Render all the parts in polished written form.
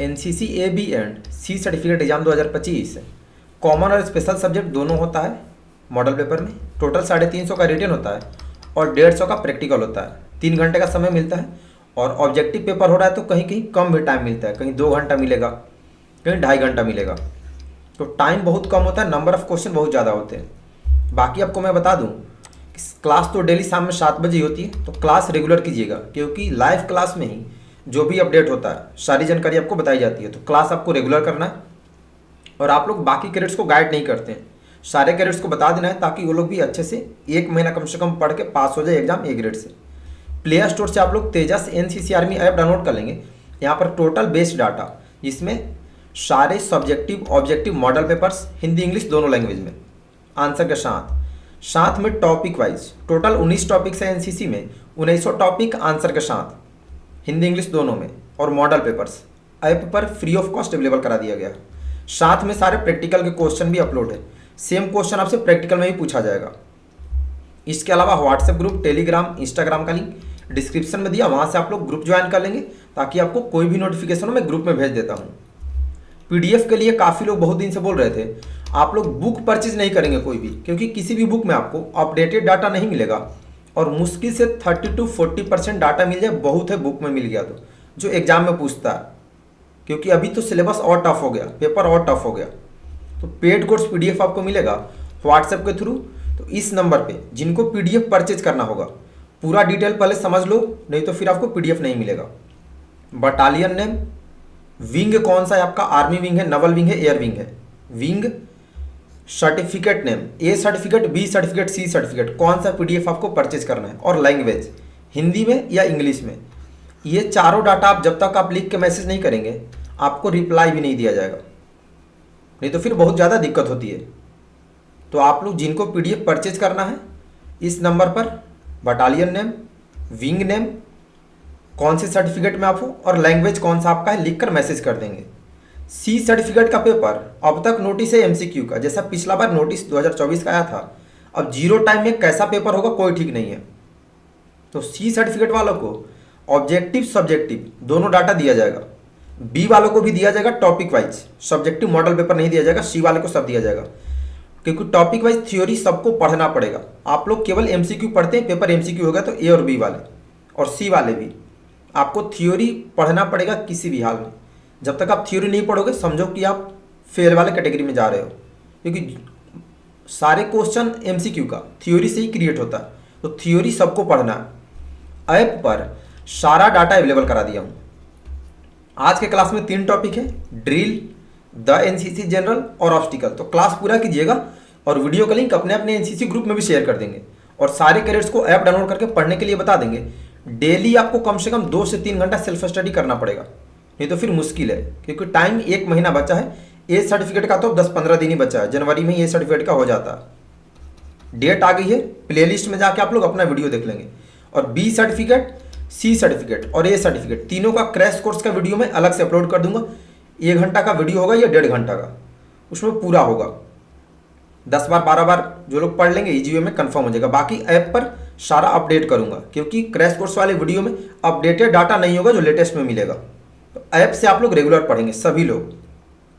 NCC A B and C certificate exam 2025 common और special subject दोनों होता है मॉडल पेपर में। टोटल 350 का रिटन होता है और 150 का प्रैक्टिकल होता है। 3 घंटे का समय मिलता है और ऑब्जेक्टिव पेपर हो रहा है तो कहीं कहीं कम भी टाइम मिलता है, कहीं 2 घंटा मिलेगा, कहीं 2.5 घंटा मिलेगा। तो टाइम बहुत कम होता है, नंबर ऑफ क्वेश्चन बहुत ज़्यादा होते हैं। बाकी आपको मैं बता दूं कि क्लास तो डेली शाम में 7 बजे होती है, तो क्लास रेगुलर कीजिएगा क्योंकि लाइव क्लास में ही जो भी अपडेट होता है सारी जानकारी आपको बताई जाती है। तो क्लास आपको रेगुलर करना है और आप लोग बाकी कैडेट्स को गाइड नहीं करते हैं, सारे कैडेट्स को बता देना है ताकि वो लोग भी अच्छे से 1 महीना कम से कम पढ़ के पास हो जाए एग्जाम ए ग्रेड से। प्ले स्टोर से आप लोग तेजस एनसीसी आर्मी ऐप डाउनलोड कर लेंगे। यहाँ पर टोटल बेस्ड डाटा जिसमें सारे subjective objective model papers Hindi English दोनों लैंग्वेज में आंसर के साथ साथ में टॉपिक वाइज टोटल 19 टॉपिक्स है एनसीसी में, 1900 टॉपिक आंसर के साथ हिंदी इंग्लिश दोनों में, और मॉडल पेपर्स ऐप पर फ्री ऑफ कॉस्ट अवेलेबल करा दिया गया। साथ में सारे प्रैक्टिकल के क्वेश्चन भी अपलोड है, सेम क्वेश्चन आपसे प्रैक्टिकल में भी पूछा जाएगा। इसके अलावा व्हाट्सएप ग्रुप, टेलीग्राम, इंस्टाग्राम का लिंक डिस्क्रिप्शन में दिया, वहाँ से आप लोग ग्रुप ज्वाइन कर लेंगे ताकि आपको कोई भी नोटिफिकेशन हो मैं ग्रुप में भेज देता हूँ। पीडीएफ के लिए काफ़ी लोग बहुत दिन से बोल रहे थे आप लोग बुक परचेज नहीं करेंगे कोई भी, क्योंकि किसी भी बुक में आपको अपडेटेड डाटा नहीं मिलेगा और मुश्किल से 30 to 40% डाटा मिल जाए, बहुत है बुक में मिल गया तो, जो एग्जाम में पूछता है। क्योंकि अभी तो सिलेबस और टफ हो गया, पेपर और टफ हो गया। तो पेड कोर्स पीडीएफ आपको मिलेगा व्हाट्सएप के थ्रू। तो इस नंबर पे जिनको पीडीएफ परचेज करना होगा पूरा डिटेल पहले समझ लो, नहीं तो फिर आपको पीडीएफ नहीं मिलेगा। बटालियन नेम, विंग कौन सा है आपका, आर्मी विंग है, नवल विंग है, एयर विंग है, wing, certificate name, A certificate, B certificate, C certificate, कौन सा पीडीएफ आपको परचेज करना है, और लैंग्वेज हिंदी में या इंग्लिश में। ये चारों डाटा आप जब तक आप लिख के मैसेज नहीं करेंगे आपको रिप्लाई भी नहीं दिया जाएगा, नहीं तो फिर बहुत ज़्यादा दिक्कत होती है। तो आप लोग जिनको पीडीएफ परचेज करना है इस नंबर पर बटालियन नेम, विंग नेम, कौन से सर्टिफिकेट में आप हो और लैंग्वेज कौन सा आपका है लिखकर मैसेज कर देंगे। सी सर्टिफिकेट का पेपर अब तक नोटिस है एमसीक्यू का, जैसा पिछला बार नोटिस 2024 का आया था। अब जीरो टाइम में कैसा पेपर होगा कोई ठीक नहीं है। तो सी सर्टिफिकेट वालों को ऑब्जेक्टिव सब्जेक्टिव दोनों डाटा दिया जाएगा, बी वालों को भी दिया जाएगा topic wise, subjective model paper नहीं दिया जाएगा, सी वाले को सब दिया जाएगा। क्योंकि टॉपिक वाइज थ्योरी सबको पढ़ना पड़ेगा। आप लोग केवल एमसीक्यू पढ़ते हैं, पेपर एमसीक्यू होगा तो ए और बी वाले और सी वाले भी आपको थ्योरी पढ़ना पड़ेगा किसी भी हाल में। जब तक आप थ्योरी नहीं पढ़ोगे समझो कि आप फेल वाले कैटेगरी में जा रहे हो, क्योंकि सारे क्वेश्चन एमसीक्यू का थ्योरी से ही क्रिएट होता है। तो थ्योरी सबको पढ़ना है। ऐप पर सारा डाटा अवेलेबल करा दिया हूँ। आज के क्लास में 3 टॉपिक है, ड्रिल, द एनसीसी जनरल और ऑब्स्टिकल। तो क्लास पूरा कीजिएगा और वीडियो का लिंक अपने अपने एनसीसी ग्रुप में भी शेयर कर देंगे और सारे कैडेट्स को ऐप डाउनलोड करके पढ़ने के लिए बता देंगे। डेली आपको कम से कम 2 से 3 घंटा सेल्फ स्टडी करना पड़ेगा, नहीं तो फिर मुश्किल है, क्योंकि टाइम 1 महीना बचा है। ए सर्टिफिकेट का तो 10-15 दिन ही बचा है, जनवरी में ए सर्टिफिकेट का हो जाता है। डेट आ गई है, प्लेलिस्ट में जाके आप लोग अपना वीडियो देख लेंगे। और बी सर्टिफिकेट, सी सर्टिफिकेट और ए सर्टिफिकेट तीनों का क्रैश कोर्स का वीडियो मैं अलग से अपलोड कर दूंगा। 1 घंटा का वीडियो होगा या 1.5 घंटा का, उसमें पूरा होगा। 10 बार 12 बार जो लोग पढ़ लेंगे इजी वे में कंफर्म हो जाएगा। बाकी ऐप पर सारा अपडेट करूंगा, क्योंकि क्रैश कोर्स वाले वीडियो में अपडेटेड डाटा नहीं होगा जो लेटेस्ट में मिलेगा। तो ऐप से आप लोग रेगुलर पढ़ेंगे सभी लोग।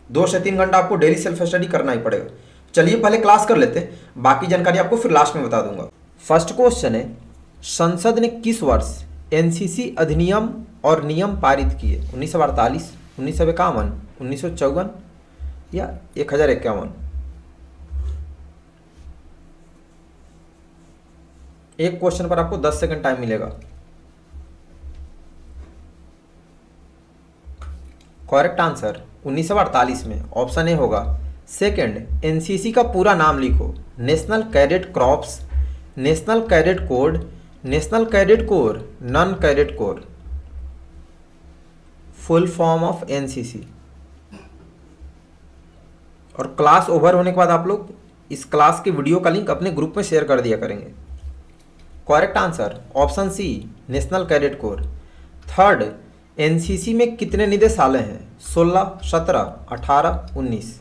2 से 3 घंटा आपको डेली सेल्फ स्टडी करना ही पड़ेगा। चलिए पहले क्लास कर लेते हैं, बाकी जानकारी आपको फिर लास्ट में बता दूंगा। फर्स्ट क्वेश्चन है, संसद ने किस वर्ष एनसीसी अधिनियम और नियम पारित किए? 1948, 1951, 1954 या 1051? एक क्वेश्चन पर आपको 10 सेकंड टाइम मिलेगा। करेक्ट आंसर 1948 में ऑप्शन ए होगा। सेकंड, एनसीसी का पूरा नाम लिखो। National cadet crops, national cadet code, national cadet core, non cadet corps. Full form of NCC. और क्लास ओवर होने के बाद आप लोग इस क्लास के वीडियो का लिंक अपने ग्रुप में शेयर कर दिया करेंगे। Correct answer option C, national cadet corps. Third, NCC में कितने निदेशालय हैं? 16, 17, 18, 19।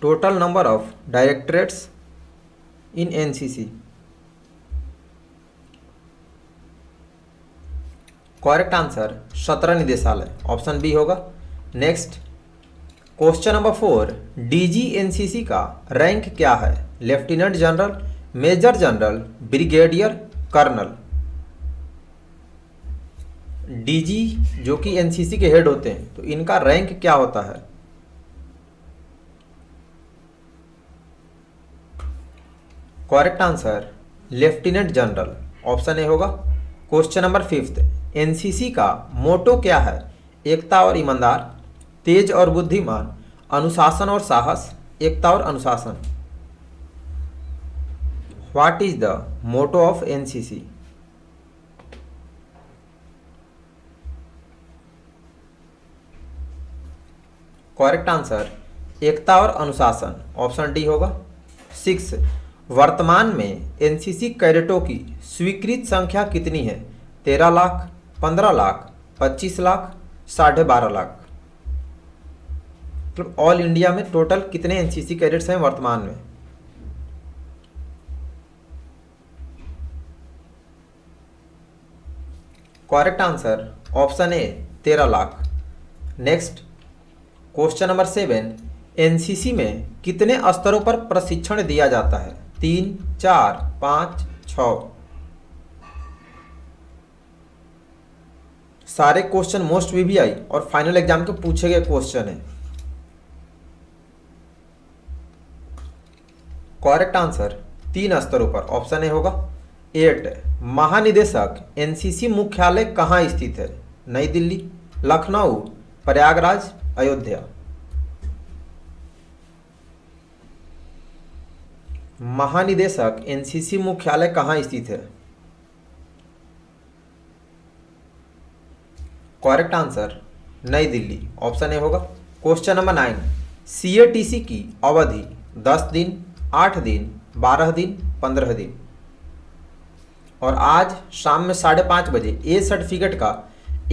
Total number of directorates in NCC. Correct answer 17 निदेशालय, ऑप्शन बी होगा। Next question number 4, DG NCC का रैंक क्या है? Lieutenant general, major general, brigadier, colonel. DG जो कि एनसीसी के हेड होते हैं, तो इनका रैंक क्या होता है? Correct answer lieutenant general, option A होगा। क्वेश्चन नंबर 5, एनसीसी का मोटो क्या है? एकता और ईमानदार, तेज और बुद्धिमान, अनुशासन और साहस, एकता और अनुशासन। What is the motto of NCC? Correct answer एकता और अनुशासन, ऑप्शन डी होगा। 6, वर्तमान में एनसीसी कैडेटों की स्वीकृत संख्या कितनी है? 13 लाख, 15 लाख, 25 लाख, 12.5 लाख। मतलब ऑल इंडिया में टोटल कितने एनसीसी कैडेट्स हैं वर्तमान में? करेक्ट आंसर ऑप्शन ए 13 lakh. Next question number 7, NCC में कितने स्तरों पर प्रशिक्षण दिया जाता है? 3, 4, 5, 6। सारे क्वेश्चन मोस्ट वीवीआई और फाइनल एग्जाम के पूछे गए क्वेश्चन है। करेक्ट आंसर 3 स्तरों पर, ऑप्शन ए होगा। 8, महानिदेशक एनसीसी मुख्यालय कहाँ स्थित है? नई दिल्ली, लखनऊ, प्रयागराज, अयोध्या। महानिदेशक एनसीसी मुख्यालय कहाँ स्थित है? करेक्ट आंसर नई दिल्ली, ऑप्शन ए होगा। क्वेश्चन नंबर 9, सीएटीसी की अवधि 10 दिन, 8 दिन, 12 दिन, 15 दिन। और आज शाम में 5:30 बजे ए सर्टिफिकेट का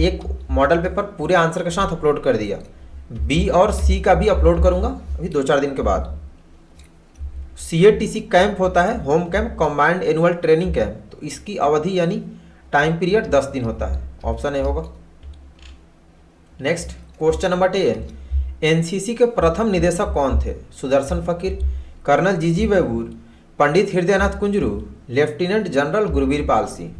एक मॉडल पेपर पूरे आंसर के साथ अपलोड कर दिया। बी और सी का भी अपलोड करूंगा अभी 2-4 दिन के बाद। सीएटीसी कैंप होता है, home camp, combined annual training camp, तो इसकी अवधि यानी टाइम पीरियड 10 दिन होता है, ऑप्शन ए होगा। नेक्स्ट क्वेश्चन नंबर 10, एनसीसी के प्रथम निदेशक कौन थे? Sudarshan Faqir, colonel G G Bewoor, Pandit Hridaynath Kunzru, lieutenant general Gurbir Pal Singh.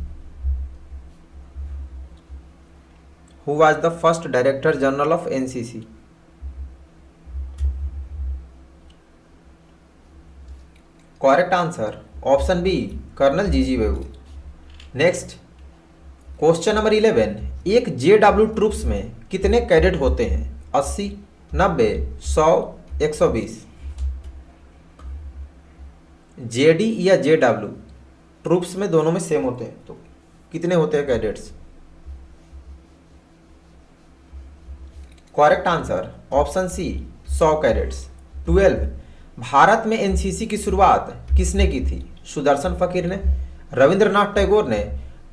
Who was the first director general of NCC? Correct answer option B colonel G G Bewoor. Next question number 11, एक जेडब्ल्यू ट्रूप्स में कितने कैडेट होते हैं? 80, 90, 100, 120। जेडी या जेडब्ल्यू ट्रूप्स में दोनों में सेम होते हैं, तो कितने होते हैं cadets? Correct answer option C 100 cadets. 12, Bharat में एनसीसी की शुरुआत किसने की थी? सुदर्शन फकीर ने, रविंद्रनाथ टैगोर ने,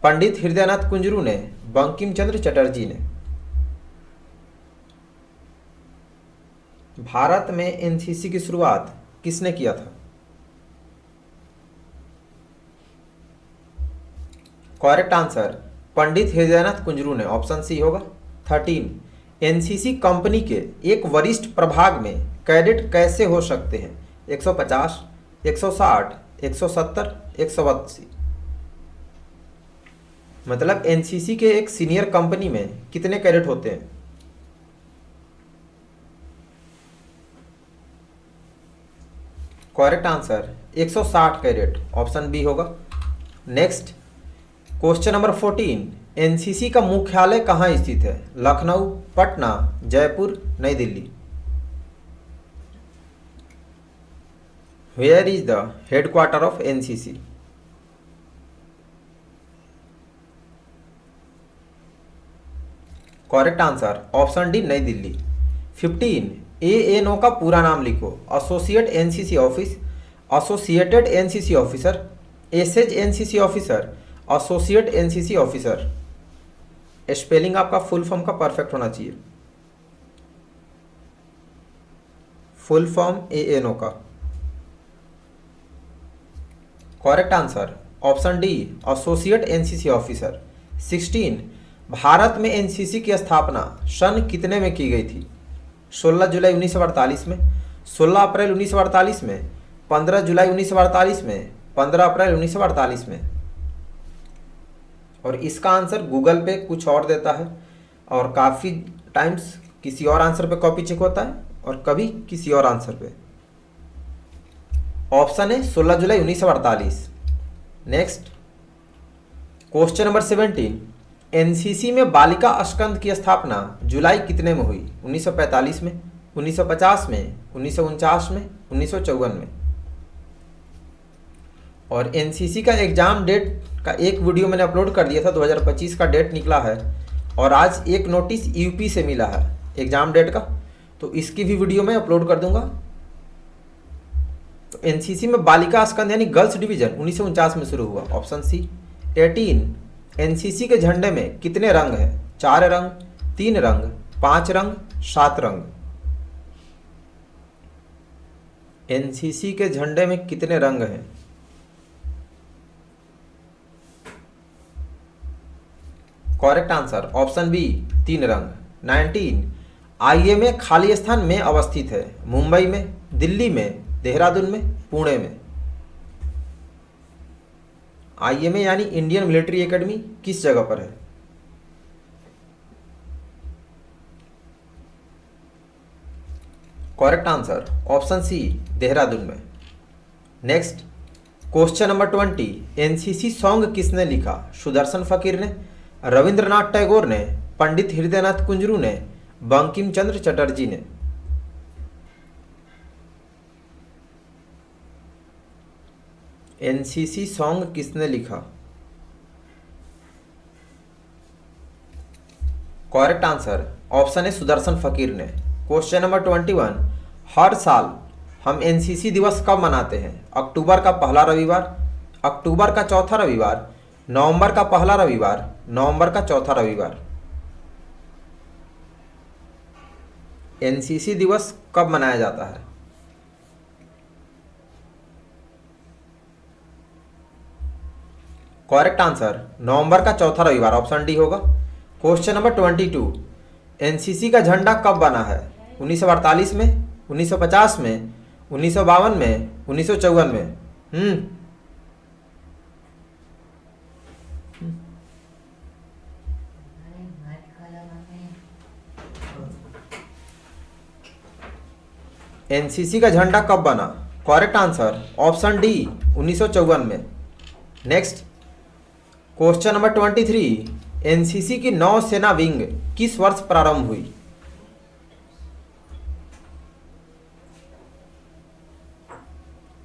पंडित हृदयनाथ कुंजरू ने, बंकिम चंद्र चटर्जी ने। भारत में एनसीसी की शुरुआत किसने किया था? करेक्ट आंसर पंडित हृदयनाथ कुंजरू ने, ऑप्शन सी होगा। 13, एनसीसी कंपनी के एक वरिष्ठ प्रभाग में कैडेट कैसे हो सकते हैं? 150, 160, 170, 180। मतलब एनसीसी के एक सीनियर कंपनी में कितने कैडेट होते हैं? Correct answer 160 cadet, option B होगा। नेक्स्ट क्वेश्चन नंबर 14, एनसीसी का मुख्यालय कहाँ स्थित है? Lucknow, Patna, Jaipur, Nai Delhi. Where is the headquarter of NCC? Correct answer option D Nai Delhi. 15, ANO का पूरा नाम लिखो। Associate NCC office, associated NCC officer, SH NCC officer, associate NCC officer. Spelling आपका फुल फॉर्म का परफेक्ट होना चाहिए। फुल फॉर्म एएनओ का। Correct answer option D associate NCC officer. 16, Bharat में एनसीसी की स्थापना सन कितने में की गई थी? 16 जुलाई 1948 में, 16 अप्रैल 1948 में, 15 जुलाई 1948 में, 15 अप्रैल 1948 में। और इसका आंसर गूगल पे कुछ और देता है और काफ़ी टाइम्स किसी और आंसर पे कॉपी चेक होता है और कभी किसी और आंसर पे। ऑप्शन है 16 जुलाई 1948। नेक्स्ट क्वेश्चन नंबर 17, एनसीसी में बालिका अस्कंद की स्थापना जुलाई कितने में हुई? 1945 में, 1950 में, 1949 में, 1954 में। और एनसीसी का एग्जाम डेट का एक वीडियो मैंने अपलोड कर दिया था, 2025 का डेट निकला है और आज एक नोटिस यूपी से मिला है एग्जाम डेट का, तो इसकी भी वीडियो मैं अपलोड कर दूंगा। तो एनसीसी में बालिका अस्कंद यानी गर्ल्स डिवीजन 1949 में शुरू हुआ। Option C. 18, एनसीसी के झंडे में कितने रंग हैं? 4 रंग, 3 रंग, 5 रंग, 7 रंग। एनसीसी के झंडे में कितने रंग हैं? करेक्ट आंसर ऑप्शन बी 3 रंग। 19, आईएमए खाली स्थान में अवस्थित है? मुंबई में, दिल्ली में, देहरादून में, पुणे में। आईएमए यानी इंडियन मिलिट्री एकेडमी किस जगह पर है? Correct answer option C Dehradun में। Next question number 20, NCC song किसने लिखा? सुदर्शन फकीर ने, रविंद्रनाथ टैगोर ने, पंडित हृदयनाथ कुंजरू ने, बंकिम चंद्र चटर्जी ने। एनसीसी सॉन्ग किसने लिखा? करेक्ट आंसर ऑप्शन है सुदर्शन फकीर ने। क्वेश्चन नंबर 21, हर साल हम एनसीसी दिवस कब मनाते हैं? अक्टूबर का पहला रविवार, अक्टूबर का चौथा रविवार, नवंबर का पहला रविवार, नवंबर का चौथा रविवार। एनसीसी दिवस कब मनाया जाता है? करेक्ट आंसर नवंबर का चौथा रविवार, ऑप्शन डी होगा। क्वेश्चन नंबर 22, एनसीसी का झंडा कब बना है? 1948 में, 1950 में, 1952 में, 1954 में। एनसीसी का झंडा कब बना? करेक्ट आंसर ऑप्शन डी 1954 में। नेक्स्ट क्वेश्चन नंबर 23, एनसीसी की नौसेना विंग किस वर्ष प्रारंभ हुई?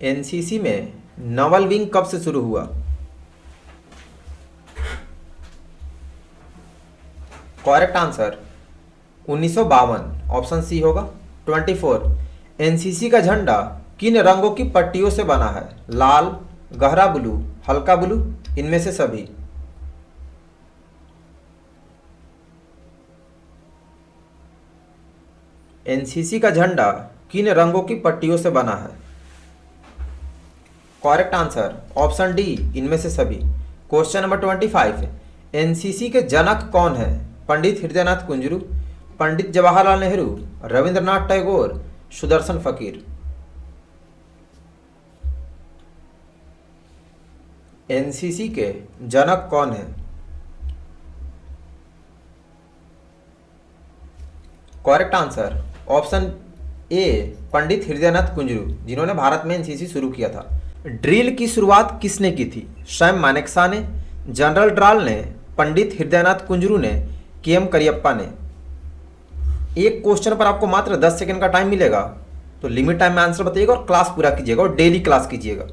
एनसीसी में नवल विंग कब से शुरू हुआ? करेक्ट आंसर 1952, ऑप्शन सी होगा। 24, एनसीसी का झंडा किन रंगों की पट्टियों से बना है? लाल, गहरा ब्लू, हल्का ब्लू, इनमें से सभी। एनसीसी का झंडा किन रंगों की पट्टियों से बना है? करेक्ट आंसर ऑप्शन डी इनमें से सभी। क्वेश्चन नंबर 25, एनसीसी के जनक कौन है? पंडित हृदयनाथ कुंजरू, पंडित जवाहरलाल नेहरू, रविंद्रनाथ टैगोर, सुदर्शन फकीर। एनसीसी के जनक कौन है? करेक्ट आंसर ऑप्शन ए पंडित हृदयनाथ कुंजरू, जिन्होंने भारत में एनसीसी शुरू किया था। ड्रिल की शुरुआत किसने की थी? सैम मानेकशॉ ने, जनरल ड्राल ने, पंडित हृदयनाथ कुंजरू ने, केएम करियप्पा ने। एक क्वेश्चन पर आपको मात्र 10 सेकंड का टाइम मिलेगा, तो लिमिट टाइम में आंसर बताइएगा और क्लास पूरा कीजिएगा और डेली क्लास कीजिएगा।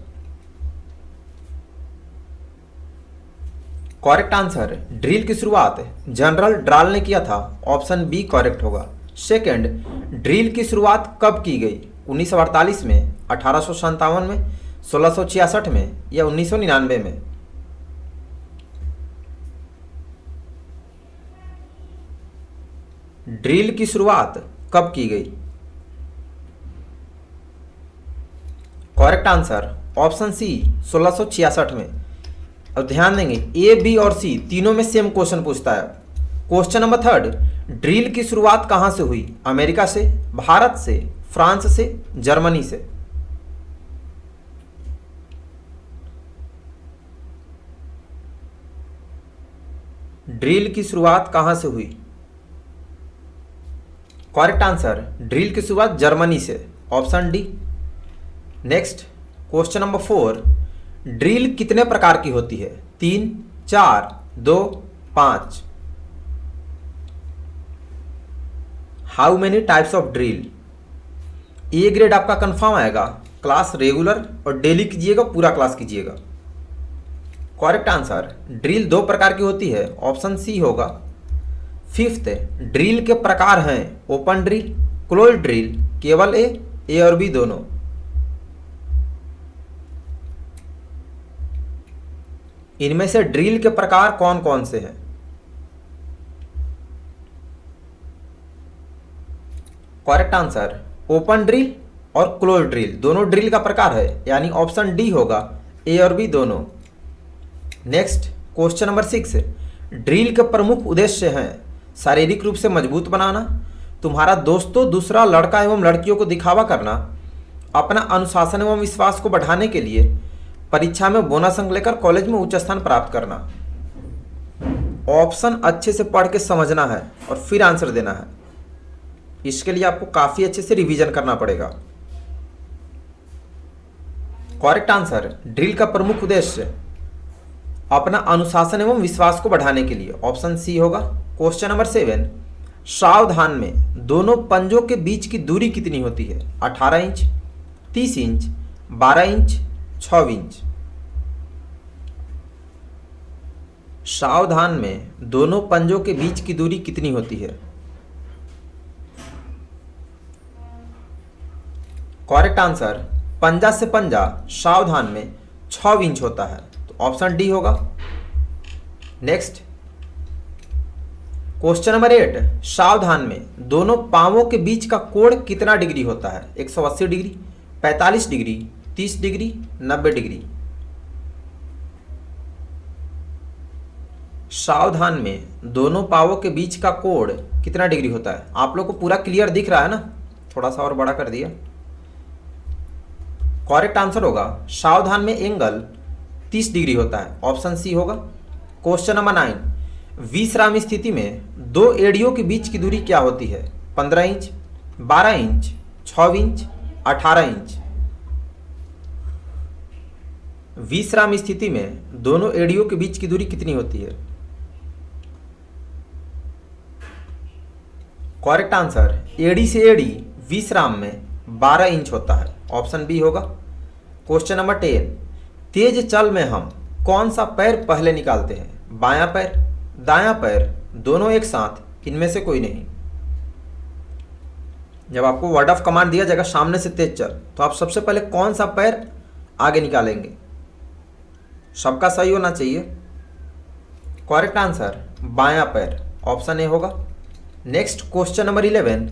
करेक्ट आंसर ड्रिल की शुरुआत जनरल ड्राल ने किया था, ऑप्शन बी करेक्ट होगा। सेकंड, ड्रिल की शुरुआत कब की गई? 1948 में, 1857 में, 1666 में या 1999 में? ड्रिल की शुरुआत कब की गई? करेक्ट आंसर ऑप्शन सी 1666 में। अब ध्यान देंगे, ए बी और सी तीनों में सेम क्वेश्चन पूछता है। क्वेश्चन नंबर 3, ड्रिल की शुरुआत कहां से हुई? अमेरिका से, भारत से, फ्रांस से, जर्मनी से? ड्रिल की शुरुआत कहां से हुई? करेक्ट आंसर, ड्रिल की शुरुआत जर्मनी से, option D. Next question number 4, drill कितने प्रकार की होती है? 3, 4, 2, 5? How many types of drill? A grade आपका कंफर्म आएगा, क्लास रेगुलर और डेली कीजिएगा, पूरा क्लास कीजिएगा। करेक्ट आंसर, ड्रिल 2 प्रकार की होती है, ऑप्शन सी होगा। 5th, ड्रिल के प्रकार हैं ओपन ड्रिल, क्लोज ड्रिल, केवल ए और बी दोनों? इनमें से ड्रिल के प्रकार कौन कौन से हैं? करेक्ट आंसर, ओपन ड्रिल और क्लोज ड्रिल दोनों ड्रिल का प्रकार है, यानी ऑप्शन डी होगा, ए और बी दोनों। नेक्स्ट क्वेश्चन नंबर 6, ड्रिल के प्रमुख उद्देश्य हैं शारीरिक रूप से मजबूत बनाना, तुम्हारा दोस्तों दूसरा लड़का एवं लड़कियों को दिखावा करना, अपना अनुशासन एवं विश्वास को बढ़ाने के लिए, परीक्षा में बोनस अंक लेकर कॉलेज में उच्च स्थान प्राप्त करना। ऑप्शन अच्छे से पढ़ के समझना है और फिर आंसर देना है। इसके लिए आपको काफी अच्छे से रिवीजन करना पड़ेगा। करेक्ट आंसर, ड्रिल का प्रमुख उद्देश्य अपना अनुशासन एवं विश्वास को बढ़ाने के लिए, ऑप्शन सी होगा। क्वेश्चन नंबर 7, सावधान में दोनों पंजों के बीच की दूरी कितनी होती है? 18 इंच, 30 इंच, 12 इंच, 6 इंच? सावधान में दोनों पंजों के बीच की दूरी कितनी होती है? करेक्ट आंसर, पंजा से पंजा सावधान में 6 इंच होता है, तो ऑप्शन डी होगा। नेक्स्ट क्वेश्चन नंबर 8, सावधान में दोनों पांवों के बीच का कोण कितना डिग्री होता है? 180 डिग्री, 45 डिग्री, 30 डिग्री, 90 डिग्री? सावधान में दोनों पांवों के बीच का कोण कितना डिग्री होता है? आप लोग को पूरा क्लियर दिख रहा है ना? थोड़ा सा और बड़ा कर दिया। करेक्ट आंसर होगा, सावधान में एंगल 30 डिग्री होता है, ऑप्शन सी होगा। क्वेश्चन नंबर 9, विश्राम स्थिति में दो एड़ियों के बीच की दूरी क्या होती है? 15 इंच, 12 इंच, 6 इंच, 18 इंच? विश्राम स्थिति में दोनों एड़ियों के बीच की दूरी कितनी होती है? करेक्ट आंसर, एड़ी से एड़ी विश्राम में 12 इंच होता है, ऑप्शन बी होगा। क्वेश्चन नंबर 10, तेज चल में हम कौन सा पैर पहले निकालते हैं? बायां पैर, दायां पैर, दोनों एक साथ, इनमें से कोई नहीं? जब आपको वर्ड ऑफ कमांड दिया जाएगा सामने से तेज चल, तो आप सबसे पहले कौन सा पैर आगे निकालेंगे? सबका सही होना चाहिए। करेक्ट आंसर, बायां पैर, ऑप्शन ए होगा। नेक्स्ट क्वेश्चन नंबर 11,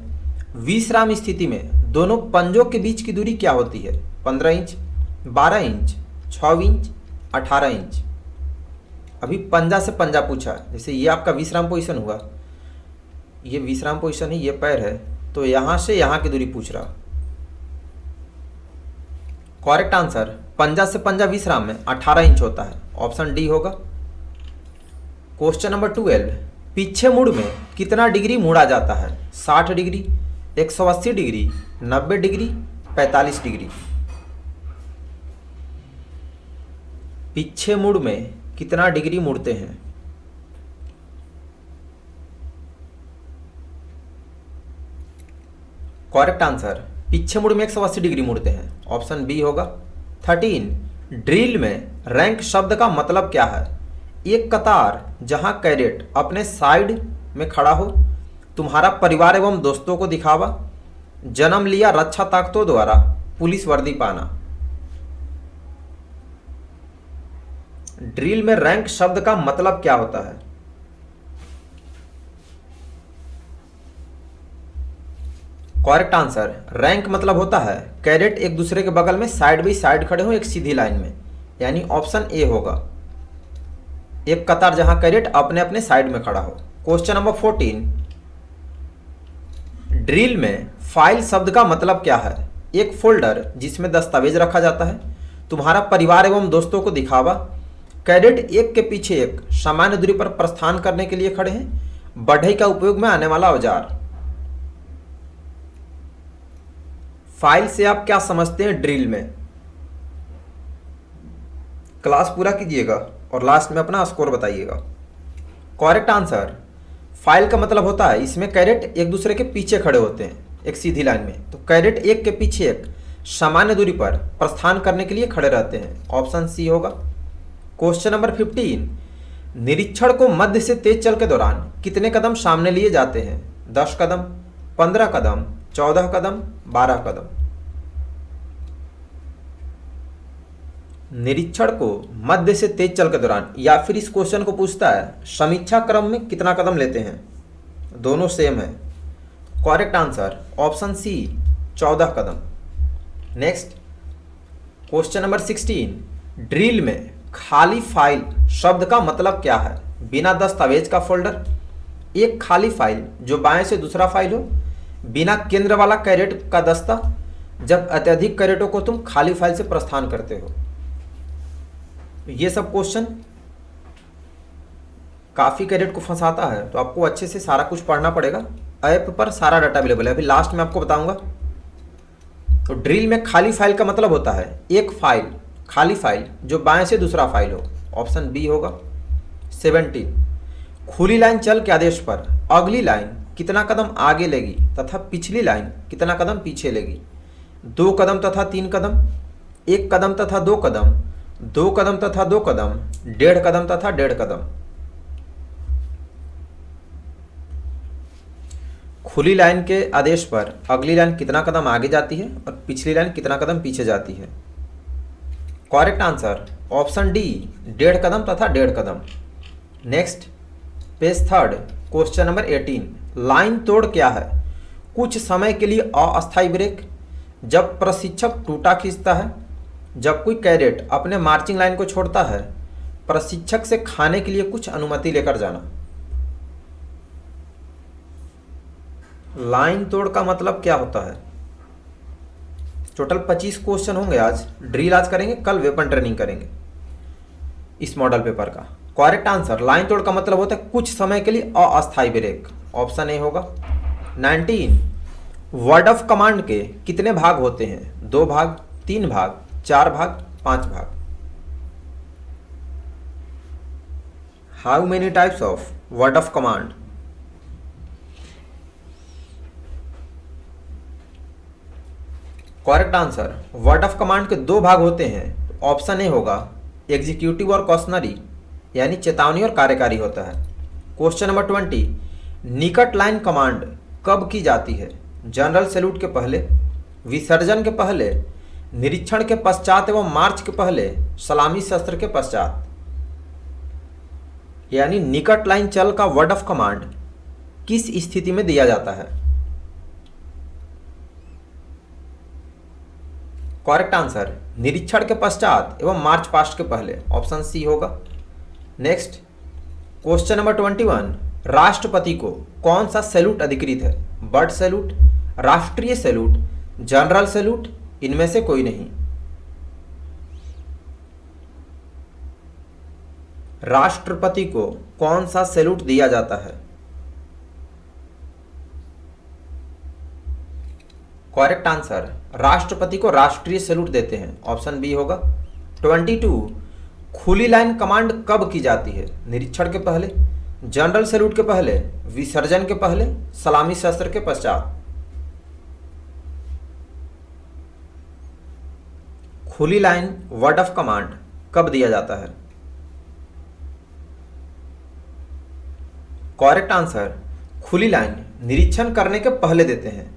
विश्राम स्थिति में दोनों पंजों के बीच की दूरी क्या होती है? 15 इंच, 12 इंच, 6 इंच, 18 इंच? अभी पंजा से पंजा पूछा, जैसे ये आपका विश्राम पोजीशन हुआ, ये विश्राम पोजीशन है, ये पैर है, तो यहां से यहां की दूरी पूछ रहा। करेक्ट आंसर, पंजा से पंजा विश्राम में 18 इंच होता है, ऑप्शन डी होगा। क्वेश्चन नंबर 12, पीछे मुड़ में कितना डिग्री मुड़ा जाता है? 60 डिग्री, 180 डिग्री, 90 डिग्री, 45 डिग्री? पीछे मुड़ में कितना डिग्री मुड़ते हैं? करेक्ट आंसर, पीछे मुड़ में 180 डिग्री मुड़ते हैं, ऑप्शन बी होगा। 13, ड्रिल में रैंक शब्द का मतलब क्या है? एक कतार जहां कैडेट अपने साइड में खड़ा हो, तुम्हारा परिवार एवं दोस्तों को दिखावा, जन्म लिया रक्षा ताकतों द्वारा, पुलिस वर्दी पाना? ड्रिल में रैंक शब्द का मतलब क्या होता है? करेक्ट आंसर, रैंक मतलब होता है कैडेट एक दूसरे के बगल में साइड बाई साइड खड़े हो एक सीधी लाइन में, यानी ऑप्शन ए होगा। एक कतार जहां कैडेट अपने अपने साइड में खड़ा हो। क्वेश्चन नंबर 14, ड्रिल में फाइल शब्द का मतलब क्या है? एक फोल्डर जिसमें दस्तावेज रखा जाता है, तुम्हारा परिवार एवं दोस्तों को दिखावा, कैडेट एक के पीछे एक सामान्य दूरी पर प्रस्थान करने के लिए खड़े हैं, बढ़ई का उपयोग में आने वाला औजार। फाइल से आप क्या समझते हैं ड्रिल में? क्लास पूरा कीजिएगा और लास्ट में अपना स्कोर बताइएगा। करेक्ट आंसर, फाइल का मतलब होता है इसमें कैडेट एक दूसरे के पीछे खड़े होते हैं एक सीधी लाइन में, तो कैडेट एक के पीछे एक सामान्य दूरी पर प्रस्थान करने के लिए खड़े रहते हैं। ऑप्शन सी होगा। क्वेश्चन नंबर 15, निरीक्षण को मध्य से तेज चल के दौरान कितने कदम सामने लिए जाते हैं? 10 कदम, 15 कदम, 14 कदम, 12 कदम। निरीक्षण को मध्य से तेज चल के दौरान, या फिर इस क्वेश्चन को पूछता है समीक्षा क्रम में कितना कदम लेते हैं? दोनों सेम है। करेक्ट आंसर ऑप्शन सी 14 कदम। नेक्स्ट क्वेश्चन नंबर 16, ड्रिल में खाली फाइल शब्द का मतलब क्या है? बिना दस्तावेज का फोल्डर, एक खाली फाइल जो बाएं से दूसरा फाइल हो, बिना केंद्र वाला कैरेट का दस्ता, जब अत्यधिक कैरेटों को तुम खाली फाइल से प्रस्थान करते हो। ये सब क्वेश्चन काफ़ी कैडेट को फंसाता है, तो आपको अच्छे से सारा कुछ पढ़ना पड़ेगा। ऐप पर सारा डाटा अवेलेबल है, अभी लास्ट में आपको बताऊंगा। तो ड्रिल में खाली फाइल का मतलब होता है एक फाइल, खाली फाइल जो बाएं से दूसरा फाइल हो। ऑप्शन बी होगा। 17, खुली लाइन चल के आदेश पर अगली लाइन कितना कदम आगे लेगी तथा पिछली लाइन कितना कदम पीछे लेगी? 2 कदम तथा 3 कदम, 1 कदम तथा 2 कदम, 2 कदम तथा 2 कदम, 1.5 कदम तथा 1.5 कदम। खुली लाइन के आदेश पर अगली लाइन कितना कदम आगे जाती है और पिछली लाइन कितना कदम पीछे जाती है? करेक्ट आंसर ऑप्शन डी 1.5 कदम तथा 1.5 कदम। Next page 3, question number 18, line तोड़ क्या है? कुछ समय के लिए अस्थायी ब्रेक, जब प्रशिक्षक टूटा खींचता है, जब कोई कैडेट अपने मार्चिंग लाइन को छोड़ता है, प्रशिक्षक से खाने के लिए कुछ अनुमति लेकर जाना। लाइन तोड़ का मतलब क्या होता है? टोटल 25 क्वेश्चन होंगे आज। ड्रिल आज करेंगे, कल वेपन ट्रेनिंग करेंगे इस मॉडल पेपर का। करेक्ट आंसर, लाइन तोड़ का मतलब होता है कुछ समय के लिए अस्थायी ब्रेक। ऑप्शन ए होगा। 19, वर्ड ऑफ कमांड के कितने भाग होते हैं? 2 भाग, 3 भाग, 4 भाग, 5 भाग। How many types of word of command? Correct answer, word of command के 2 भाग होते हैं। ऑप्शन ए होगा। एग्जीक्यूटिव और कॉशनरी, यानी चेतावनी और कार्यकारी होता है। क्वेश्चन नंबर 20, निकट लाइन कमांड कब की जाती है? जनरल सैल्यूट के पहले, विसर्जन के पहले, निरीक्षण के पश्चात एवं मार्च के पहले, सलामी शस्त्र के पश्चात। यानी निकट लाइन चल का वर्ड ऑफ कमांड किस स्थिति में दिया जाता है? करेक्ट आंसर, निरीक्षण के पश्चात एवं मार्च पास्ट के पहले। ऑप्शन सी होगा। नेक्स्ट क्वेश्चन नंबर 21, राष्ट्रपति को कौन सा सैल्यूट अधिकृत है? बर्ड सैल्यूट, राष्ट्रीय सैल्यूट, जनरल सैल्यूट, इनमें से कोई नहीं। राष्ट्रपति को कौन सा सैल्यूट दिया जाता है? करेक्ट आंसर, राष्ट्रपति को राष्ट्रीय सैल्यूट देते हैं। ऑप्शन बी होगा। 22, खुली लाइन कमांड कब की जाती है? निरीक्षण के पहले, जनरल सैल्यूट के पहले, विसर्जन के पहले, सलामी शस्त्र के पश्चात। खुली लाइन वर्ड ऑफ कमांड कब दिया जाता है? करेक्ट आंसर, खुली लाइन निरीक्षण करने के पहले देते हैं,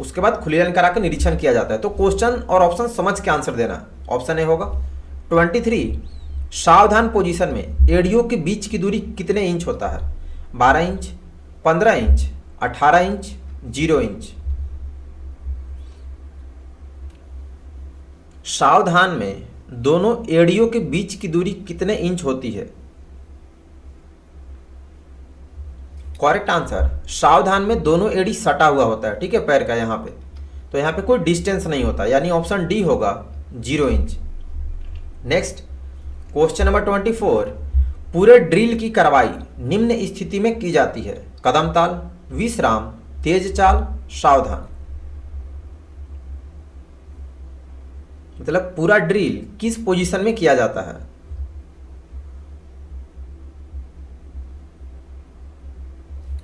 उसके बाद खुली लाइन करा के निरीक्षण किया जाता है। तो क्वेश्चन और ऑप्शन समझ के आंसर देना। ऑप्शन ए होगा। 23, सावधान पोजीशन में एड़ियों के बीच की दूरी कितने इंच होता है? 12 इंच, 15 इंच, 18 इंच, 0 इंच। सावधान में दोनों एड़ियों के बीच की दूरी कितने इंच होती है? करेक्ट आंसर, सावधान में दोनों एड़ी सटा हुआ होता है, ठीक है, पैर का यहाँ पे, तो यहाँ पे कोई डिस्टेंस नहीं होता, यानी ऑप्शन डी होगा 0 इंच। नेक्स्ट क्वेश्चन नंबर 24, पूरे ड्रिल की कार्रवाई निम्न स्थिति में की जाती है, कदम ताल, विश्राम, तेज चाल, सावधान। मतलब पूरा ड्रिल किस पोजीशन में किया जाता है?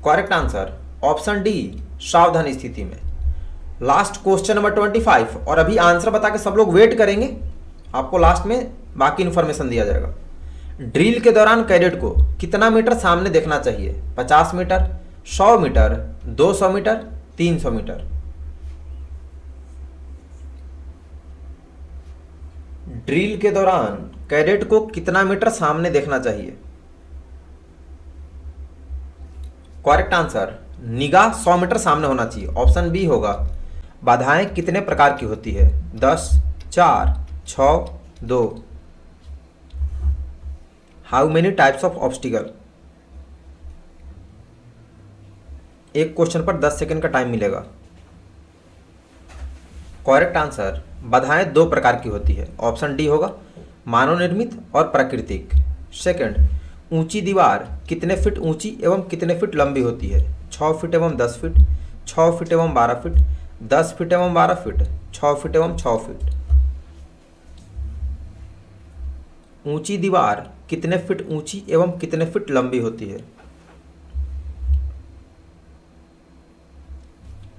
करेक्ट आंसर ऑप्शन डी, सावधान स्थिति में। लास्ट क्वेश्चन नंबर 25, और अभी आंसर बता के सब लोग वेट करेंगे, आपको लास्ट में बाकी इन्फॉर्मेशन दिया जाएगा। ड्रिल के दौरान कैडेट को कितना मीटर सामने देखना चाहिए? 50 meter, 100 meter, 200 meter, 300 meter. Drill के दौरान कैडेट को कितना मीटर सामने देखना चाहिए? करेक्ट आंसर, निगाह 100 मीटर सामने होना चाहिए, ऑप्शन बी होगा। बाधाएं कितने प्रकार की होती है? 10, 4, 6, 2। How many types of obstacle? एक क्वेश्चन पर 10 सेकंड का टाइम मिलेगा। करेक्ट आंसर, बाधाएं 2 प्रकार की होती है, ऑप्शन डी होगा, मानव निर्मित और प्राकृतिक। सेकंड, ऊंची दीवार कितने फीट ऊंची एवं कितने फीट लंबी होती है? 6 फीट एवं 10 फीट, 6 फीट एवं 12 फीट, 10 फीट एवं 12 फीट, 6 फीट एवं 6 फीट। ऊंची दीवार कितने फीट ऊंची एवं कितने फीट लंबी होती है?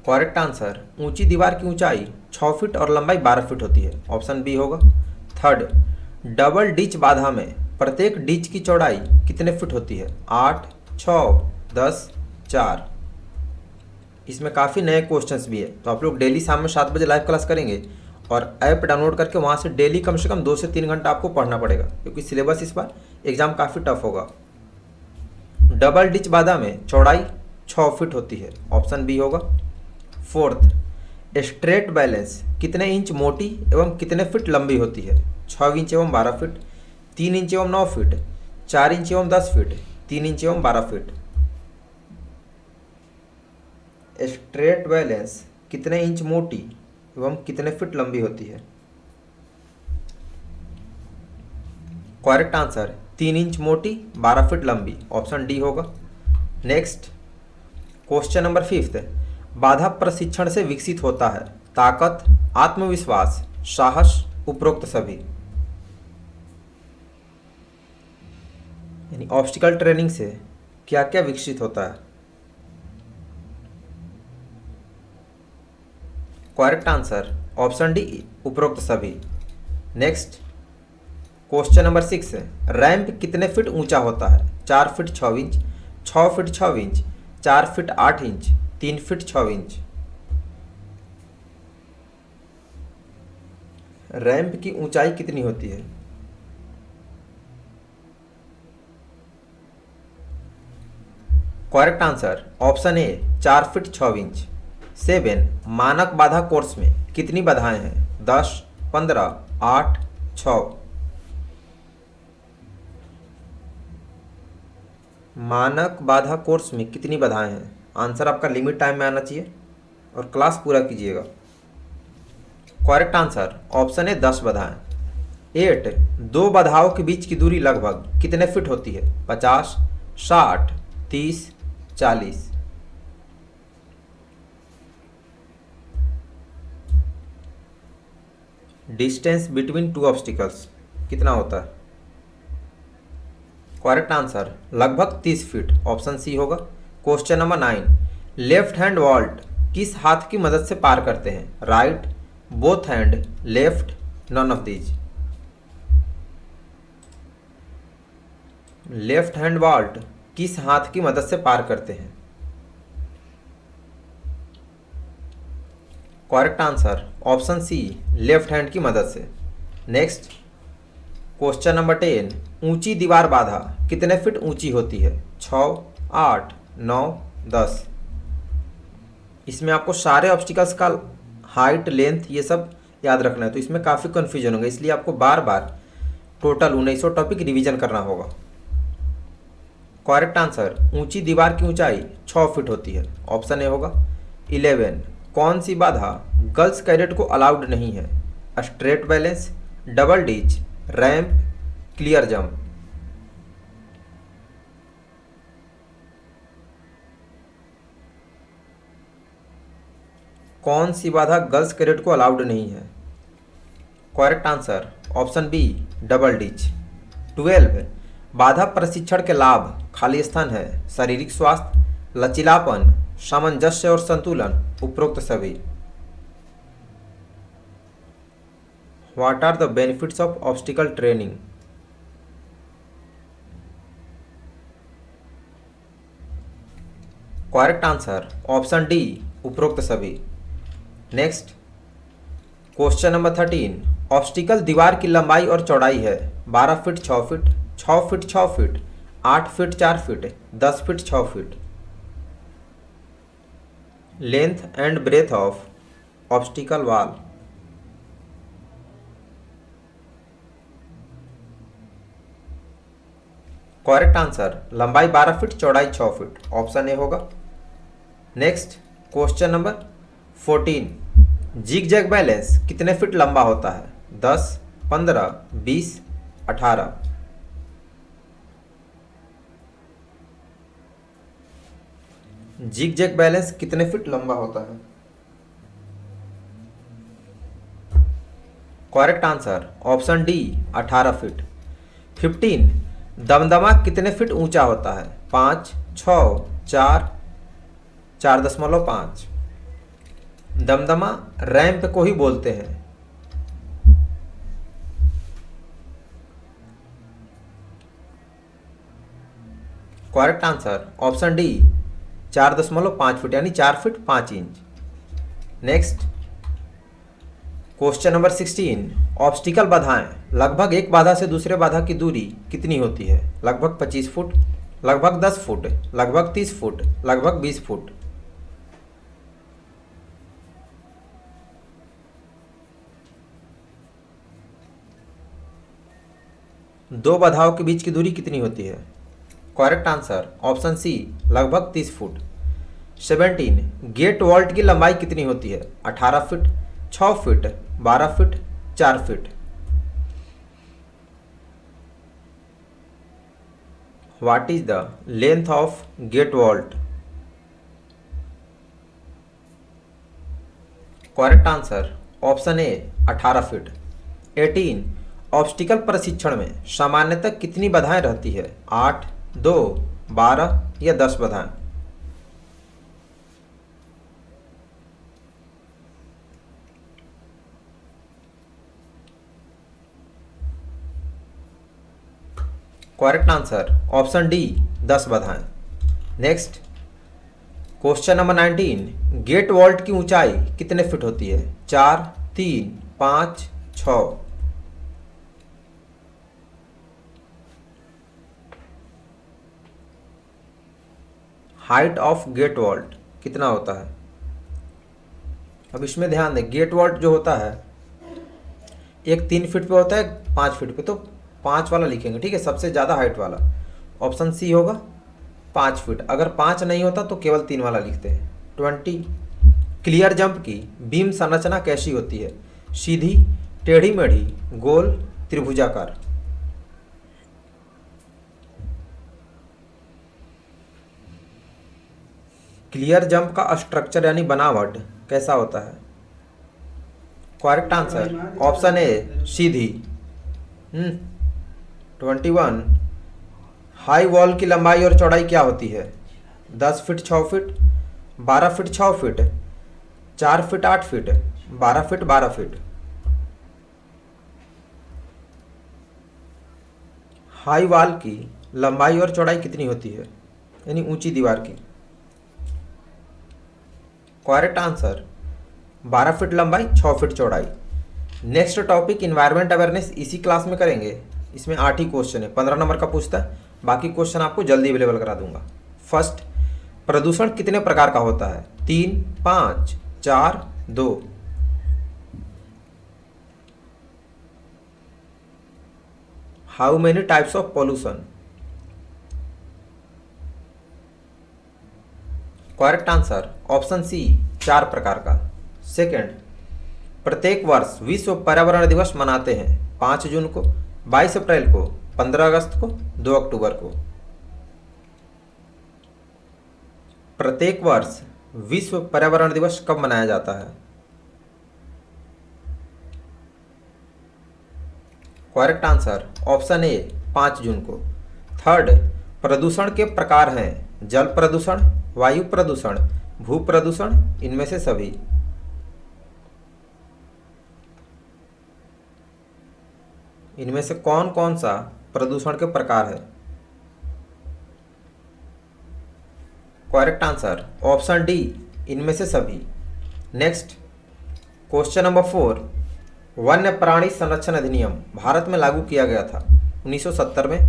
करेक्ट आंसर, ऊंची दीवार की ऊंचाई 6 फीट और लंबाई 12 फीट होती है, ऑप्शन बी होगा। थर्ड, डबल डिच बाधा में प्रत्येक डिच की चौड़ाई कितने फीट होती है? 8, 6, 10, 4। इसमें काफ़ी नए क्वेश्चंस भी है, तो आप लोग डेली शाम में 7 बजे लाइव क्लास करेंगे और ऐप डाउनलोड करके वहाँ से डेली कम से कम 2 से 3 घंटा आपको पढ़ना पड़ेगा, क्योंकि सिलेबस इस बार एग्जाम काफ़ी टफ होगा। डबल डिच बाधा में चौड़ाई 6 फीट होती है, ऑप्शन बी होगा। फोर्थ, स्ट्रेट बैलेंस कितने इंच मोटी एवं कितने फीट लंबी होती है? 6 इंच एवं 12 फीट, 3 इंच एवं 9 फीट, 4 इंच एवं 10 फीट, 3 इंच एवं 12 फीट। स्ट्रेट बैलेंस कितने इंच मोटी एवं कितने फीट लंबी होती है? करेक्ट आंसर, 3 इंच मोटी, 12 फीट लंबी, ऑप्शन डी होगा। नेक्स्ट क्वेश्चन नंबर 5, बाधा प्रशिक्षण से विकसित होता है, ताकत, आत्मविश्वास, साहस, उपरोक्त सभी। यानी ऑब्स्टिकल ट्रेनिंग से क्या क्या विकसित होता है? करेक्ट आंसर ऑप्शन डी, उपरोक्त सभी। नेक्स्ट क्वेश्चन नंबर 6, रैंप कितने फीट ऊंचा होता है? 4 feet 6 inch, 6 feet 6 inch, 4 feet 8 inch, 3 feet 6 inch. Ramp की ऊंचाई कितनी होती है? करेक्ट आंसर ऑप्शन ए, 4 फीट 6 इंच। 7, मानक बाधा कोर्स में कितनी बाधाएं हैं? 10, 15, 8, 6। मानक बाधा कोर्स में कितनी बाधाएं हैं? आंसर आपका लिमिट टाइम में आना चाहिए और क्लास पूरा कीजिएगा। करेक्ट आंसर ऑप्शन है 10 बाधाएं। 8, 2 बाधाओं के बीच की दूरी लगभग कितने फीट होती है? 50, 60, 30, 40। डिस्टेंस बिटवीन 2 ऑब्स्टिकल्स कितना होता है? करेक्ट आंसर लगभग 30 फीट, ऑप्शन सी होगा। Question number 9, left hand vault किस हाथ की मदद से पार करते हैं? Right, both hand, left, none of these. Left hand vault किस हाथ की मदद से पार करते हैं? Correct answer option C, left hand की मदद से। नेक्स्ट क्वेश्चन नंबर 10, ऊंची दीवार बाधा कितने फीट ऊंची होती है? 6, 8, 9, 10। इसमें आपको सारे ऑब्स्टिकल्स का हाइट, लेंथ ये सब याद रखना है, तो इसमें काफ़ी कन्फ्यूजन होगा, इसलिए आपको बार बार टोटल 1900 टॉपिक रिवीजन करना होगा। करेक्ट आंसर, ऊंची दीवार की ऊंचाई 6 फीट होती है। ऑप्शन ए होगा। 11, कौन सी बाधा गर्ल्स कैडेट को अलाउड नहीं है? Straight balance, double ditch, ramp, clear jump. कौन सी बाधा गर्ल्स कैडेट को अलाउड नहीं है? Correct answer, option B, double ditch. 12, बाधा प्रशिक्षण के लाभ खाली स्थान है, शारीरिक स्वास्थ्य, लचीलापन, सामंजस्य और संतुलन, उपरोक्त सभी। What are the benefits of obstacle training? Correct answer, option D, उपरोक्त सभी। नेक्स्ट, क्वेश्चन नंबर 13, ऑब्स्टिकल दीवार की लंबाई और चौड़ाई है 12 feet 6 feet, 6 feet 6 feet, 8 feet 4 feet, 10 feet 6 feet. Length and breadth of obstacle wall. Correct answer, लंबाई 12 feet, चौड़ाई 6 फीट। ऑप्शन ए होगा। Next, question number 14, zig zag balance कितने फीट लंबा होता है? 10, 15, 20, 18। जिग जैग बैलेंस कितने फीट लंबा होता है? Correct answer, option D, 18 feet. 15, दमदमा कितने फीट ऊंचा होता है? 5, 6, 4, 4.5। दमदमा रैंप को ही बोलते हैं। Correct answer, option D, 4.5 feet, यानी 4 feet 5 inch. Next, question number 16, obstacle बाधाएं, लगभग एक बाधा से दूसरे बाधा की दूरी कितनी होती है? लगभग 25 फुट, लगभग 10 फुट, लगभग 30 फुट, लगभग 20 फुट। दो बाधाओं के बीच की दूरी कितनी होती है? करेक्ट आंसर, ऑप्शन सी, लगभग 30 फुट। 17, गेट वॉल्ट की लंबाई कितनी होती है? 18 feet, 6 feet, 12 feet, 4 feet. What is the length of gate vault? Correct answer, option A, 18 feet. 18, obstacle प्रशिक्षण में सामान्यतः कितनी बाधाएं रहती है? 8, 2, 12 या 10 बाधाएं। करेक्ट आंसर, ऑप्शन डी, 10 बाधाएं। Next, question number 19, gate vault की ऊंचाई कितने फीट होती है? 4, 3, 5, 6। हाइट ऑफ गेट वॉल्ट कितना होता है? अब इसमें ध्यान दें, गेट वॉल्ट जो होता है एक 3 फीट पे होता है, 5 फीट पे, तो 5 वाला लिखेंगे, ठीक है, सबसे ज़्यादा हाइट वाला। ऑप्शन सी होगा 5 फीट। अगर 5 नहीं होता तो केवल 3 वाला लिखते हैं। 20, क्लियर जंप की बीम संरचना कैसी होती है? सीधी, टेढ़ी मेढ़ी, गोल, त्रिभुजाकार। क्लियर जंप का स्ट्रक्चर यानी बनावट कैसा होता है? करेक्ट आंसर, ऑप्शन ए, सीधी। 21, हाई वॉल की लंबाई और चौड़ाई क्या होती है? 10 feet 6 feet, 12 feet 6 feet, 4 feet 8 feet, 12 feet 12 feet. High wall की लंबाई और चौड़ाई कितनी होती है, यानी ऊंची दीवार की? करेक्ट आंसर, 12 फीट लंबाई 6 फीट चौड़ाई। नेक्स्ट टॉपिक इन्वायरमेंट अवेयरनेस, इसी क्लास में करेंगे। इसमें 8 ही क्वेश्चन है, 15 नंबर का पूछता है, बाकी क्वेश्चन आपको जल्दी अवेलेबल करा दूंगा। फर्स्ट, प्रदूषण कितने प्रकार का होता है? 3, 5, 4, 2। How many types of pollution? Correct answer option C 4 प्रकार का। सेकंड, प्रत्येक वर्ष विश्व पर्यावरण दिवस मनाते हैं 5 जून को, 22 अप्रैल को, 15 अगस्त को, 2 अक्टूबर को। प्रत्येक वर्ष विश्व पर्यावरण दिवस कब मनाया जाता है? करेक्ट आंसर ऑप्शन ए 5 जून को। थर्ड, प्रदूषण के प्रकार हैं जल प्रदूषण, वायु प्रदूषण, भू प्रदूषण, इनमें से सभी। इनमें से कौन कौन सा प्रदूषण के प्रकार है? करेक्ट आंसर ऑप्शन डी इनमें से सभी। नेक्स्ट, क्वेश्चन नंबर 4, वन्य प्राणी संरक्षण अधिनियम भारत में लागू किया गया था 1970 में,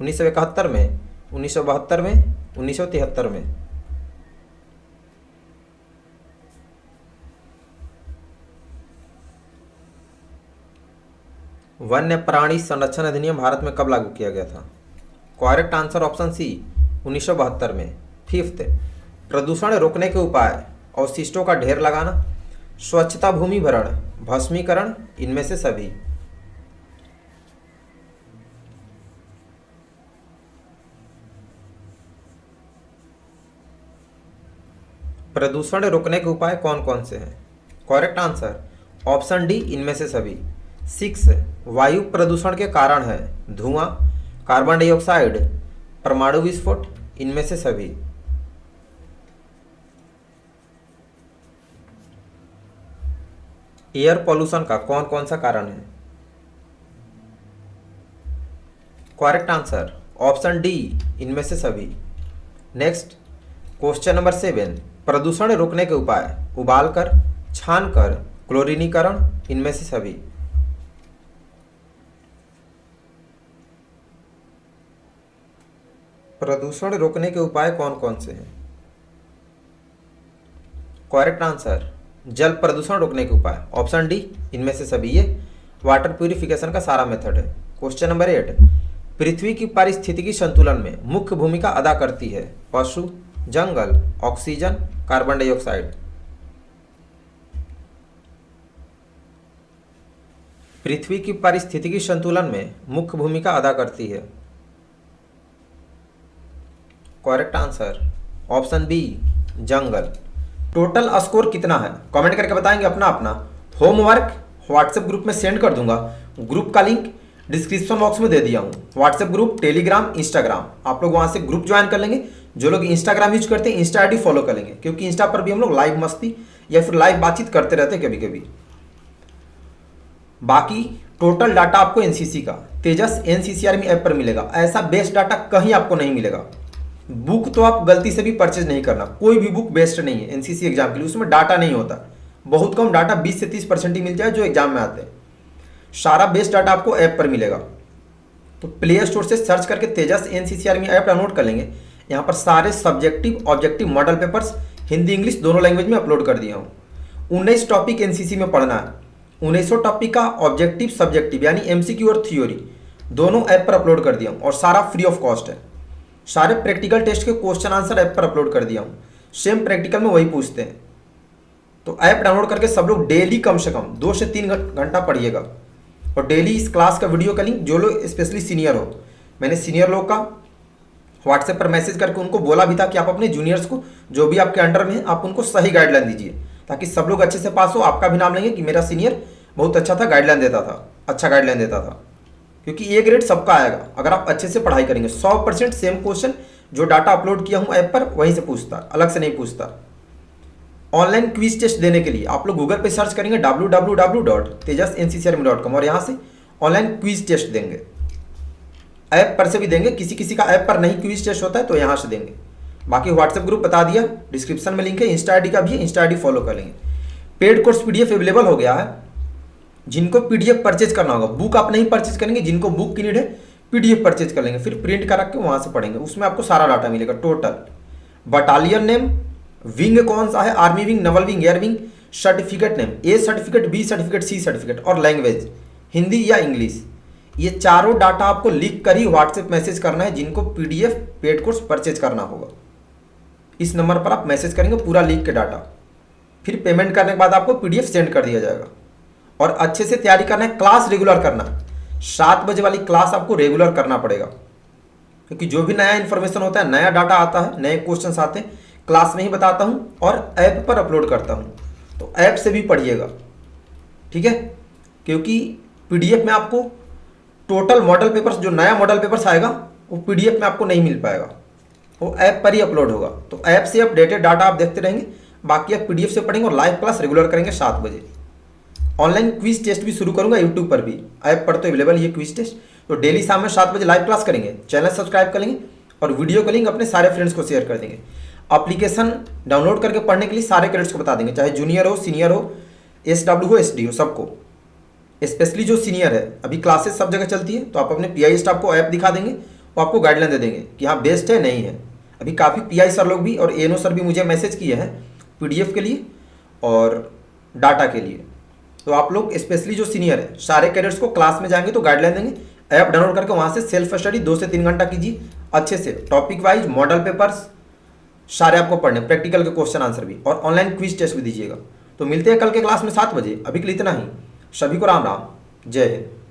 1971 में, 1972 में, 1973 में। वन्य प्राणी संरक्षण अधिनियम भारत में कब लागू किया गया था? करेक्ट आंसर ऑप्शन सी 1972 में। फिफ्थ, प्रदूषण रोकने के उपाय, अवशिष्टों का ढेर लगाना, स्वच्छता भूमि भरण, भस्मीकरण, इनमें से सभी। प्रदूषण रोकने के उपाय कौन कौन से हैं? करेक्ट आंसर ऑप्शन डी इनमें से सभी। 6, वायु प्रदूषण के कारण है धुआं, कार्बन डाइऑक्साइड, परमाणु विस्फोट, इनमें से सभी। एयर पॉल्यूशन का कौन कौन सा कारण है? करेक्ट आंसर ऑप्शन डी इनमें से सभी। नेक्स्ट, क्वेश्चन नंबर 7, प्रदूषण रोकने के उपाय, उबालकर, छानकर, क्लोरीनीकरण, इनमें से सभी। प्रदूषण रोकने के उपाय कौन कौन से हैं? करेक्ट आंसर जल प्रदूषण रोकने के उपाय, ऑप्शन डी इनमें से सभी। ये वाटर प्यूरिफिकेशन का सारा मेथड है। क्वेश्चन नंबर 8, पृथ्वी की पारिस्थितिकी संतुलन में मुख्य भूमिका अदा करती है पशु, जंगल, ऑक्सीजन, कार्बन डाइऑक्साइड। पृथ्वी की पारिस्थितिकी संतुलन में मुख्य भूमिका अदा करती है। करेक्ट आंसर ऑप्शन बी जंगल। टोटल स्कोर कितना है? कमेंट करके बताएंगे अपना अपना। होमवर्क व्हाट्सएप ग्रुप में सेंड कर दूंगा। ग्रुप का लिंक डिस्क्रिप्शन बॉक्स में दे दिया हूँ। व्हाट्सएप ग्रुप, टेलीग्राम, इंस्टाग्राम, आप लोग वहाँ से ग्रुप ज्वाइन कर लेंगे। जो लोग इंस्टाग्राम यूज करते हैं इंस्टा आईडी फॉलो कर लेंगे, क्योंकि इंस्टा पर भी हम लोग लाइव मस्ती या फिर लाइव बातचीत करते रहते हैं कभी कभी। बाकी टोटल डाटा आपको एनसीसी का तेजस एनसीसी आर्मी ऐप पर मिलेगा। ऐसा बेस्ट डाटा कहीं आपको नहीं मिलेगा। बुक तो आप गलती से भी परचेज नहीं करना, कोई भी बुक बेस्ट नहीं है एनसीसी एग्जाम के लिए। उसमें डाटा नहीं होता, बहुत कम डाटा, 20 से 30% ही मिल जाए जो एग्जाम में आते हैं। सारा बेस्ट डाटा आपको ऐप पर मिलेगा। तो प्ले स्टोर से सर्च करके तेजस एनसीसी आर्मी ऐप डाउनलोड कर लेंगे। यहाँ पर सारे subjective objective model papers Hindi English दोनों लैंग्वेज में अपलोड कर दिया हूँ। 19 टॉपिक एनसीसी में पढ़ना है। 1900 टॉपिक का ऑब्जेक्टिव सब्जेक्टिव यानी एमसीक्यू और थ्योरी दोनों ऐप पर अपलोड कर दिया हूँ, और सारा फ्री ऑफ कॉस्ट है। सारे प्रैक्टिकल टेस्ट के क्वेश्चन आंसर ऐप पर अपलोड कर दिया हूँ। सेम प्रैक्टिकल में वही पूछते हैं। तो ऐप डाउनलोड करके सब लोग डेली कम से कम 2 से 3 घंटा पढ़िएगा। और डेली इस क्लास का वीडियो का लिंक जो लोग स्पेशली सीनियर हो, मैंने सीनियर लोग का व्हाट्सएप पर मैसेज करके उनको बोला भी था कि आप अपने जूनियर्स को, जो भी आपके अंडर में है, आप उनको सही गाइडलाइन दीजिए, ताकि सब लोग अच्छे से पास हो। आपका भी नाम लेंगे कि मेरा सीनियर बहुत अच्छा था, गाइडलाइन देता था, अच्छा गाइडलाइन देता था। क्योंकि ए ग्रेड सबका आएगा अगर आप अच्छे से पढ़ाई करेंगे। 100% सेम क्वेश्चन जो डाटा अपलोड किया हूँ ऐप पर वहीं से पूछता, अलग से नहीं पूछता। ऑनलाइन क्विज टेस्ट देने के लिए आप लोग गूगल पे सर्च करेंगे www.tejasenccarmy.com और यहाँ से ऑनलाइन क्विज टेस्ट देंगे। ऐप पर से भी देंगे, किसी किसी का ऐप पर नहीं क्विज टेस्ट होता है तो यहाँ से देंगे। बाकी व्हाट्सएप ग्रुप बता दिया, डिस्क्रिप्शन में लिंक है। इंस्टा आईडी का भी है, इंस्टा आईडी फॉलो कर लेंगे। पेड कोर्स पीडीएफ अवेलेबल हो गया है। जिनको पीडीएफ परचेज करना होगा, बुक आप नहीं परचेज करेंगे, जिनको बुक की नीड है पीडीएफ परचेज कर लेंगे, फिर प्रिंट करा के वहाँ से पढ़ेंगे। उसमें आपको सारा डाटा मिलेगा। टोटल बटालियन नेम, विंग कौन सा है, army wing, naval wing, air wing, certificate name, A certificate, B certificate, C certificate, और लैंग्वेज हिंदी या इंग्लिश। ये चारों डाटा आपको लिख कर ही व्हाट्सएप मैसेज करना है जिनको पीडीएफ पेड कोर्स परचेज करना होगा। इस नंबर पर आप मैसेज करेंगे पूरा लिख के डाटा, फिर पेमेंट करने के बाद आपको PDF सेंड कर दिया जाएगा। और अच्छे से तैयारी करना है, क्लास रेगुलर करना है। 7 बजे वाली क्लास आपको रेगुलर करना पड़ेगा, क्योंकि जो भी नया इन्फॉर्मेशन होता है, नया डाटा आता है, नए क्वेश्चंस आते हैं, क्लास में ही बताता हूँ और ऐप पर अपलोड करता हूँ। तो ऐप से भी पढ़िएगा, ठीक है, क्योंकि PDF में आपको टोटल मॉडल पेपर्स, जो नया मॉडल पेपर्स आएगा वो PDF में आपको नहीं मिल पाएगा, वो ऐप पर ही अपलोड होगा। तो ऐप से अपडेटेड डाटा आप देखते रहेंगे, बाकी आप PDF से पढ़ेंगे और लाइव क्लास रेगुलर करेंगे 7 बजे। ऑनलाइन क्विज टेस्ट भी शुरू करूंगा यूट्यूब पर भी, ऐप पर तो अवेलेबल ये क्विज टेस्ट। तो डेली शाम में 7 बजे लाइव क्लास करेंगे, चैनल सब्सक्राइब कर लेंगे और वीडियो को लिंक अपने सारे फ्रेंड्स को शेयर कर देंगे। एप्लीकेशन डाउनलोड करके पढ़ने के लिए सारे कैडेट्स को बता देंगे, चाहे जूनियर हो, सीनियर हो, SW हो, SD हो, सबको। स्पेशली जो सीनियर है, अभी क्लासेस सब जगह चलती है, तो आप अपने PI स्टाफ को ऐप दिखा देंगे, वो आपको गाइडलाइन दे देंगे कि हाँ बेस्ट है नहीं है। अभी काफ़ी PI सर लोग भी और ANO सर भी मुझे मैसेज किए हैं PDF के लिए और डाटा के लिए। तो आप लोग स्पेशली जो सीनियर है, सारे कैडेट्स को क्लास में जाएंगे तो गाइडलाइन देंगे, ऐप डाउनलोड करके वहाँ से सेल्फ स्टडी 2 से 3 घंटा कीजिए, अच्छे से टॉपिक वाइज मॉडल पेपर्स सारे आपको पढ़ने, प्रैक्टिकल के क्वेश्चन आंसर भी, और ऑनलाइन क्विज टेस्ट भी दीजिएगा। तो मिलते हैं कल के क्लास में 7 बजे। अभी के लिए इतना ही। सभी को राम राम, जय हिंद।